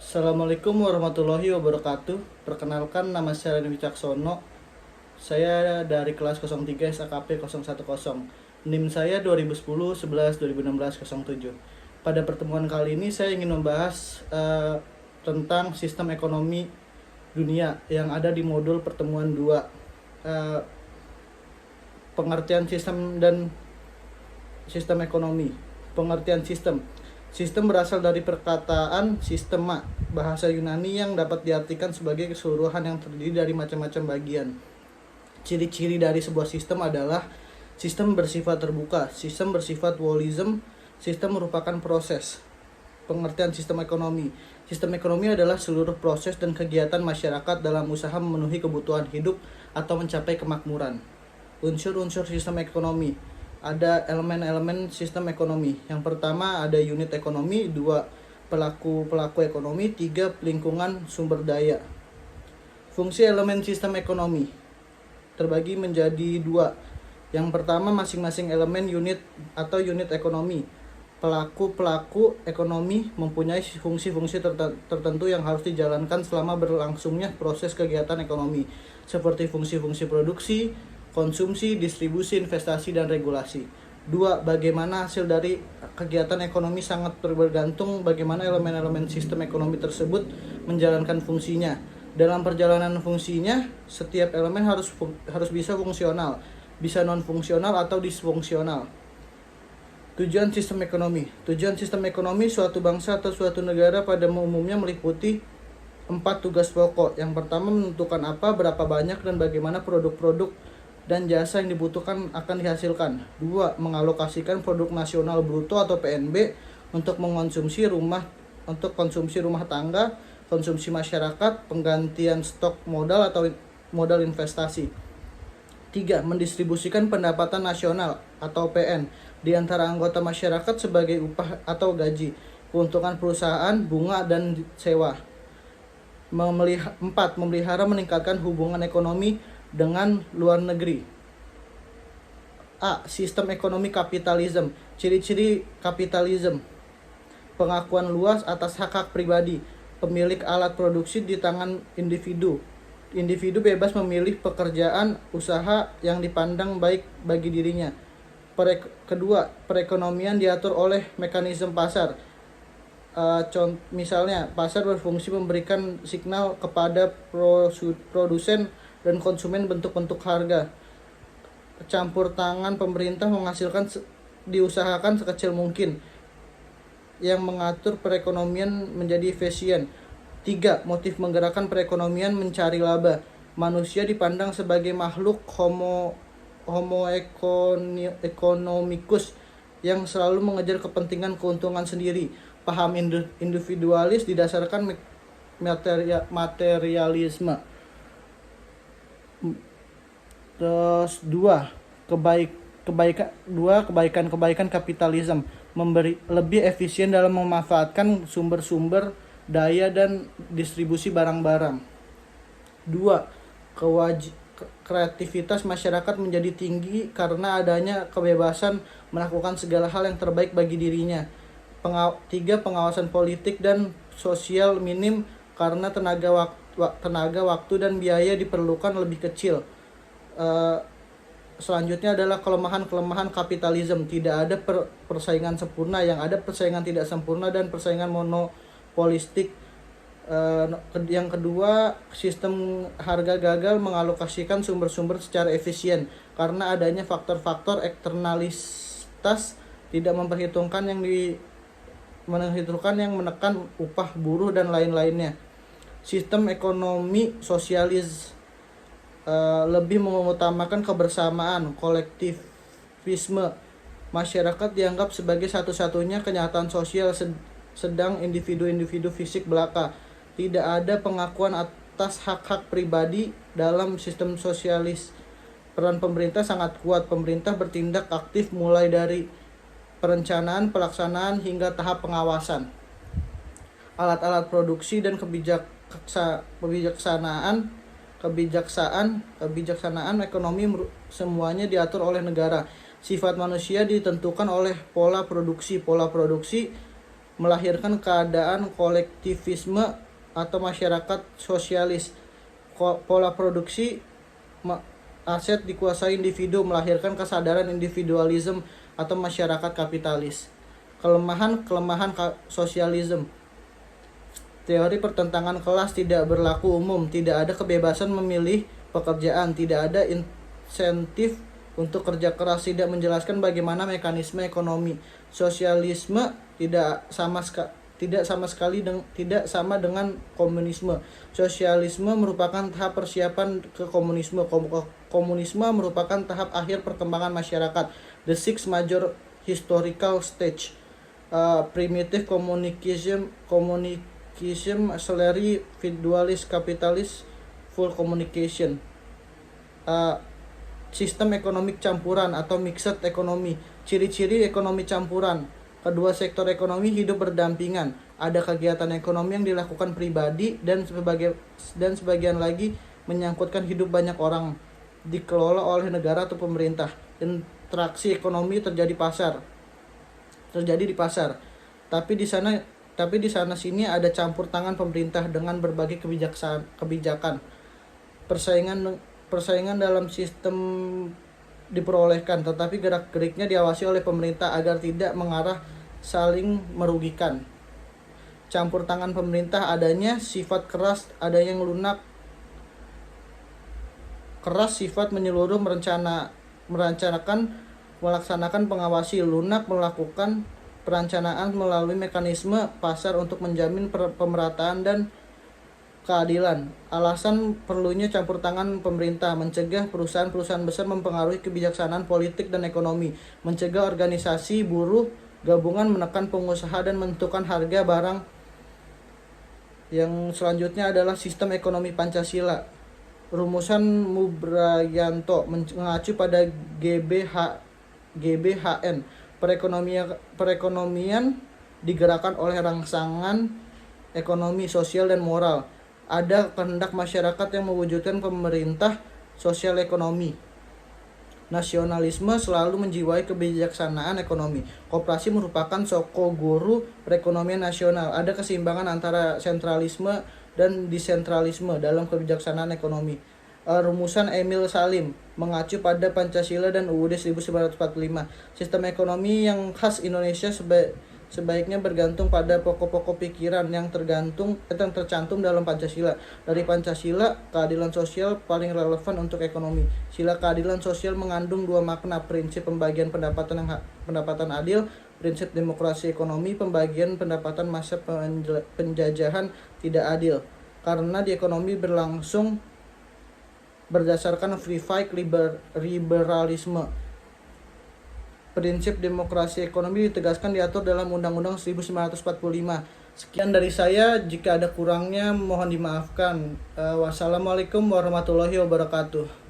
Assalamualaikum warahmatullahi wabarakatuh. Perkenalkan, nama saya Rani Wicaksono. Saya dari kelas 03 SAKP 010. NIM saya 2010 11 2016 07. Pada pertemuan kali ini saya ingin membahas tentang sistem ekonomi dunia yang ada di modul pertemuan 2. Pengertian sistem dan sistem ekonomi. Pengertian sistem. Sistem berasal dari perkataan sistema, bahasa Yunani yang dapat diartikan sebagai keseluruhan yang terdiri dari macam-macam bagian. Ciri-ciri dari sebuah sistem adalah sistem bersifat terbuka, sistem bersifat holism, sistem merupakan proses. Pengertian sistem ekonomi. Sistem ekonomi adalah seluruh proses dan kegiatan masyarakat dalam usaha memenuhi kebutuhan hidup atau mencapai kemakmuran. Unsur-unsur sistem ekonomi. Ada elemen-elemen sistem ekonomi. Yang pertama ada unit ekonomi, 2 pelaku ekonomi, 3 lingkungan sumber daya. Fungsi elemen sistem ekonomi terbagi menjadi 2. Yang pertama, masing-masing elemen unit atau unit ekonomi. Pelaku ekonomi mempunyai fungsi-fungsi tertentu yang harus dijalankan selama berlangsungnya proses kegiatan ekonomi, seperti fungsi-fungsi produksi, konsumsi, distribusi, investasi, dan regulasi. 2. Bagaimana hasil dari kegiatan ekonomi sangat bergantung bagaimana elemen-elemen sistem ekonomi tersebut menjalankan fungsinya. Dalam perjalanan fungsinya, setiap elemen harus bisa fungsional, bisa non-fungsional atau disfungsional. Tujuan sistem ekonomi. Tujuan sistem ekonomi suatu bangsa atau suatu negara pada umumnya meliputi 4 tugas pokok. Yang pertama, menentukan apa, berapa banyak, dan bagaimana produk-produk dan jasa yang dibutuhkan akan dihasilkan. 2. Mengalokasikan produk nasional bruto atau PNB untuk konsumsi rumah tangga, konsumsi masyarakat, penggantian stok modal atau modal investasi. 3. Mendistribusikan pendapatan nasional atau PN di antara anggota masyarakat sebagai upah atau gaji, keuntungan perusahaan, bunga, dan sewa. 4. Memelihara meningkatkan hubungan ekonomi dengan luar negeri. A. Sistem ekonomi kapitalisme. Ciri-ciri kapitalisme: pengakuan luas atas hak-hak pribadi, pemilik alat produksi di tangan individu. Individu bebas memilih pekerjaan usaha yang dipandang baik bagi dirinya. Kedua, perekonomian diatur oleh mekanisme pasar. Misalnya, pasar berfungsi memberikan signal kepada produsen dan konsumen bentuk-bentuk harga. Campur tangan pemerintah diusahakan sekecil mungkin, yang mengatur perekonomian menjadi efisien. 3. Motif menggerakkan perekonomian mencari laba. Manusia dipandang sebagai makhluk homo economicus yang selalu mengejar kepentingan keuntungan sendiri. Paham individualis didasarkan materialisme. Terus 2. Kebaikan kapitalisme memberi lebih efisien dalam memanfaatkan sumber-sumber daya dan distribusi barang-barang. 2. Kreativitas masyarakat menjadi tinggi karena adanya kebebasan melakukan segala hal yang terbaik bagi dirinya. 3. Pengawasan politik dan sosial minim karena tenaga, waktu, dan biaya diperlukan lebih kecil. Selanjutnya adalah kelemahan kapitalisme. Tidak ada persaingan sempurna, yang ada persaingan tidak sempurna dan persaingan monopolistik. Yang kedua, sistem harga gagal mengalokasikan sumber-sumber secara efisien karena adanya faktor-faktor eksternalitas tidak memperhitungkan yang menekan upah buruh dan lain-lainnya. Sistem ekonomi sosialis lebih mengutamakan kebersamaan, kolektivisme. Masyarakat dianggap sebagai satu-satunya kenyataan sosial, sedang individu-individu fisik belaka. Tidak ada pengakuan atas hak-hak pribadi dalam sistem sosialis. Peran pemerintah sangat kuat. Pemerintah bertindak aktif mulai dari perencanaan, pelaksanaan, hingga tahap pengawasan. Alat-alat produksi dan kebijaksanaan ekonomi semuanya diatur oleh negara. Sifat manusia ditentukan oleh pola produksi melahirkan keadaan kolektivisme atau masyarakat sosialis. Pola produksi aset dikuasai individu, melahirkan kesadaran individualisme atau masyarakat kapitalis. Kelemahan sosialisme. Teori pertentangan kelas tidak berlaku umum, tidak ada kebebasan memilih pekerjaan, tidak ada insentif untuk kerja keras, tidak menjelaskan bagaimana mekanisme ekonomi. Sosialisme tidak sama dengan komunisme. Sosialisme merupakan tahap persiapan ke komunisme. Komunisme merupakan tahap akhir perkembangan masyarakat. The six major historical stage. Primitive communication, salary, fidualist, capitalist, full communication. Sistem ekonomi campuran atau mixed ekonomi. Ciri-ciri ekonomi campuran. Kedua sektor ekonomi hidup berdampingan. Ada kegiatan ekonomi yang dilakukan pribadi dan sebagian lagi menyangkutkan hidup banyak orang, dikelola oleh negara atau pemerintah. Interaksi ekonomi terjadi di pasar. Tapi di sana sini ada campur tangan pemerintah dengan berbagai kebijakan. Persaingan dalam sistem diperolehkan, tetapi gerak-geriknya diawasi oleh pemerintah agar tidak mengarah saling merugikan. Campur tangan pemerintah, adanya sifat keras, ada yang lunak. Keras sifat menyeluruh, melaksanakan pengawasi. Lunak melakukan perencanaan melalui mekanisme pasar untuk menjamin pemerataan dan keadilan. Alasan perlunya campur tangan pemerintah: mencegah perusahaan-perusahaan besar mempengaruhi kebijaksanaan politik dan ekonomi, mencegah organisasi buruh gabungan menekan pengusaha dan menentukan harga barang. Yang selanjutnya adalah sistem ekonomi Pancasila. Rumusan Mubrayanto mengacu pada GBHN. Perekonomian digerakkan oleh rangsangan ekonomi, sosial, dan moral. Ada kehendak masyarakat yang mewujudkan pemerintah sosial ekonomi. Nasionalisme selalu menjiwai kebijaksanaan ekonomi. Koperasi merupakan sokoguru perekonomian nasional. Ada keseimbangan antara sentralisme dan desentralisme dalam kebijaksanaan ekonomi. Rumusan Emil Salim mengacu pada Pancasila dan UUD 1945. Sistem ekonomi yang khas Indonesia sebaiknya bergantung pada pokok-pokok pikiran yang tercantum dalam Pancasila. Dari Pancasila, keadilan sosial paling relevan untuk ekonomi. Sila keadilan sosial mengandung dua makna: prinsip pembagian pendapatan adil, prinsip demokrasi ekonomi, pembagian pendapatan masa penjajahan tidak adil. Karena di ekonomi berlangsung berdasarkan free fight liberalisme. Prinsip demokrasi ekonomi ditegaskan diatur dalam Undang-Undang 1945. Sekian dari saya, jika ada kurangnya mohon dimaafkan. Wassalamualaikum warahmatullahi wabarakatuh.